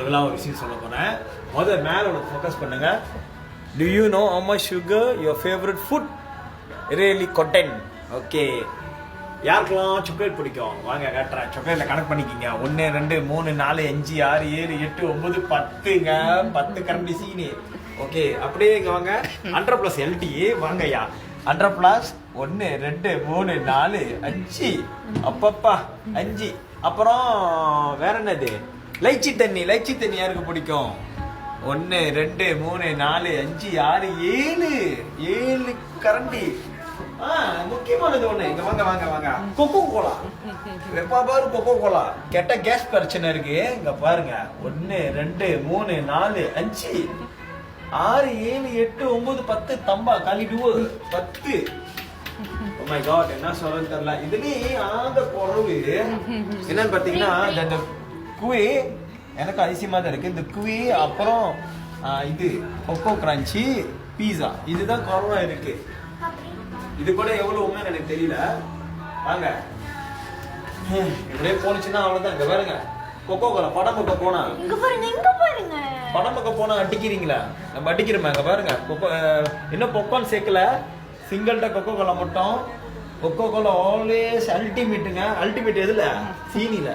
உங்களுக்குலாம் ஒரு விஷயம் சொல்ல போறேன். முதல்ல மேல ஒரு ஃபோக்கஸ் பண்ணுங்க. Do you know how much sugar your favorite food really contain? Okay. யாருக்கெல்லாம் சாக்லேட் பிடிக்கும் வாங்க காட்டுறேன். சாக்லேட்ல கணக்கு பண்ணிக்கிங்க. 1 2 3 4 5 6 7 8 9 10ங்க 10 கரண்டி சீனி. ஓகே அப்படியே இங்க வாங்க. 100 + LT வாங்கய்யா. 100 + 1 2 3 4 5 அப்பப்பா 5. அப்புறம் வேற என்னது? லைச்சி தண்ணி. லைச்சி தண்ணி யாருக்கு பிடிக்கும்? 1 2 3 4 5 6 7 கரண்டி. முக்கியமானது ஒண்ணு. இங்க வாங்க வாங்க வாங்க. Coca Cola. எப்ப பாரு கொக்கோ கோலா. கெட்ட கேஸ் பிரச்சனை இருக்கு. இங்க பாருங்க. 1 2 3 4 5 6 7 8 9 10 தம்பா காலிடுவோ 10. Oh my god, என்ன சொல்றது தெரியல. இதுலயே ஆந்த குறவு என்னன்னு பாத்தீங்கன்னா இந்த குவி எனக்கு அதிசயமா தான் இருக்கு. இந்த குவி அப்புறம் இது கொக்கோ கிரன்ச்சி பீஸா இதுதான் குறவா இருக்கு. இது கூட எவ்வளவு உண்மைன்னு எனக்கு தெரியல. வாங்க இப்படியே போனுச்சுன்னா அவ்வளவுதான். இங்க பாருங்க கொக்கோ கோலா. படம் பக்கம் போனா படம் பக்கம் போனா அடிக்கிறீங்களா? நம்ம அடிக்கிறோமா? இங்க பாருங்க கொக்கோ இன்னும் பொக்கான் சேர்க்கல. சிங்கிள்டா கொக்கோ கோலா மட்டும். கொக்கோ கோலா ஆல்வேஸ் அல்டிமேட்டுங்க. அல்டிமேட் எதுல? சீனில.